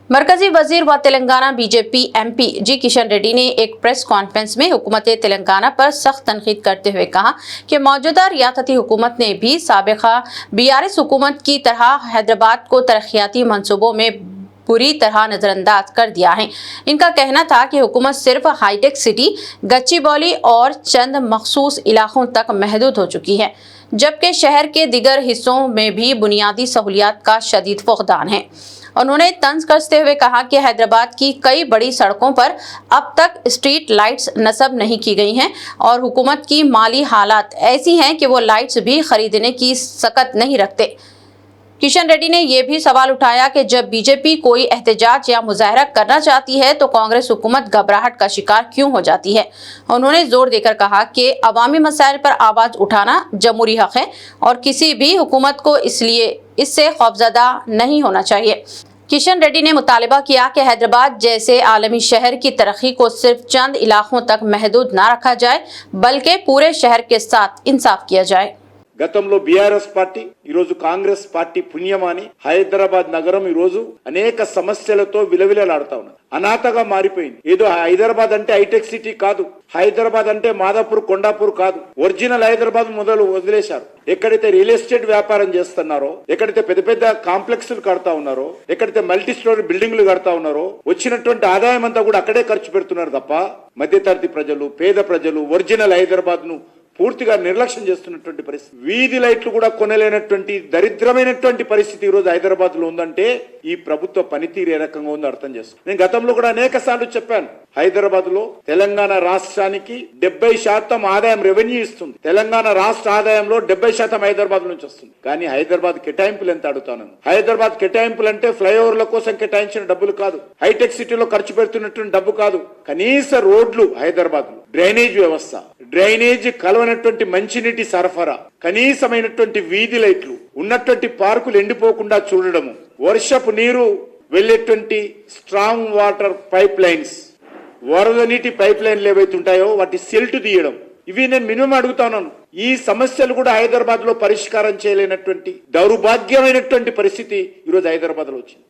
मरकजी वजीर व तेलंगाना बीजेपी एमपी जी किशन रेड्डी ने एक प्रेस कॉन्फ्रेंस में हुकूमत तेलंगाना पर सख्त तनकीद करते हुए कहा कि मौजूदा रियासती हुकूमत ने भी साबिका बीआरएस हुकूमत की तरह हैदराबाद को तरक्याती मंसूबों में पूरी तरह नजरअंदाज कर दिया है। इनका कहना था कि हुकूमत सिर्फ हाईटेक सिटी, गच्चीबौली और चंद मखसूस इलाकों तक महदूद हो चुकी है, जबकि शहर के दीगर हिस्सों में भी बुनियादी सहूलियात का शदीद फुकदान है। उन्होंने तंज कसते हुए कहा कि हैदराबाद की कई बड़ी सड़कों पर अब तक स्ट्रीट लाइट्स नस्ब नहीं की गई हैं और हुकूमत की माली हालात ऐसी हैं कि वो लाइट्स भी खरीदने की सकत नहीं रखते। किशन रेड्डी ने यह भी सवाल उठाया कि जब बीजेपी कोई एहतजाज या मुजाहरा करना चाहती है तो कांग्रेस हुकूमत घबराहट का शिकार क्यों हो जाती है। उन्होंने जोर देकर कहा कि अवामी मसाइल पर आवाज उठाना जमहूरी हक है और किसी भी हुकूमत को इससे खौफजदा नहीं होना चाहिए। किशन रेड्डी ने मुतालिबा किया कि हैदराबाद जैसे आलमी शहर की तरक्की को सिर्फ चंद इलाकों तक महदूद न रखा जाए, बल्कि पूरे शहर के साथ इंसाफ किया जाए। గతంలో బీఆర్ఎస్ పార్టీ ఈరోజు కాంగ్రెస్ పార్టీ పుణ్యమాని హైదరాబాద్ నగరం ఈరోజు అనేక సమస్యలతో విలవిలలాడుతా ఉన్నది, అనాథగా మారిపోయింది। ఏదో హైదరాబాద్ అంటే హైటెక్ సిటీ కాదు, హైదరాబాద్ అంటే మాదాపూర్ కొండాపూర్ కాదు, ఒరిజినల్ హైదరాబాద్ మొదలు వదిలేశారు। ఎక్కడైతే రియల్ ఎస్టేట్ వ్యాపారం చేస్తున్నారో, ఎక్కడైతే పెద్ద పెద్ద కాంప్లెక్స్లు కడతా ఉన్నారో, ఎక్కడైతే మల్టీ స్టోరీ బిల్డింగ్లు కడతా ఉన్నారో, వచ్చినటువంటి ఆదాయం అంతా కూడా అక్కడే ఖర్చు పెడుతున్నారు తప్ప మధ్యతరగతి ప్రజలు, పేద ప్రజలు ఒరిజినల్ హైదరాబాద్ ను పూర్తిగా నిర్లక్ష్యం చేస్తున్నటువంటి పరిస్థితి। వీధి లైట్లు కూడా కొనలేనటువంటి దరిద్రమైనటువంటి పరిస్థితి ఈ రోజు హైదరాబాద్ లో ఉందంటే ఈ ప్రభుత్వ పనితీరు ఏ రకంగా ఉందో అర్థం చేసుకో। నేను గతంలో కూడా అనేక సార్లు చెప్పాను, హైదరాబాద్ లో తెలంగాణ రాష్ట్రానికి 70% ఆదాయం రెవెన్యూ ఇస్తుంది। తెలంగాణ రాష్ట్ర ఆదాయంలో 70% హైదరాబాద్ నుంచి వస్తుంది। కానీ హైదరాబాద్ కేటాయింపులు ఎంత అడుగుతాను, హైదరాబాద్ కేటాయింపులు అంటే ఫ్లైఓవర్ల కోసం కేటాయించిన డబ్బులు కాదు, హైటెక్ సిటీలో ఖర్చు పెడుతున్నటువంటి డబ్బు కాదు, కనీస రోడ్లు హైదరాబాద్ లో, డ్రైనేజ్ వ్యవస్థ, డ్రైనేజ్ కలవనటువంటి మంచినీటి సరఫరా, కనీసమైనటువంటి వీధి లైట్లు, ఉన్నటువంటి పార్కులు ఎండిపోకుండా చూడడము, వర్షపు నీరు వెళ్లేటువంటి స్ట్రాంగ్ వాటర్ పైప్ లైన్స్, వరద నీటి పైప్ లైన్లు ఏవైతే ఉంటాయో వాటి సెల్ట్ తీయడం, ఇవి నేను మినిమం అడుగుతాను। ఈ సమస్యలు కూడా హైదరాబాద్ లో పరిష్కారం చేయలేనటువంటి దౌర్భాగ్యమైనటువంటి పరిస్థితి ఈరోజు హైదరాబాద్ లో వచ్చింది।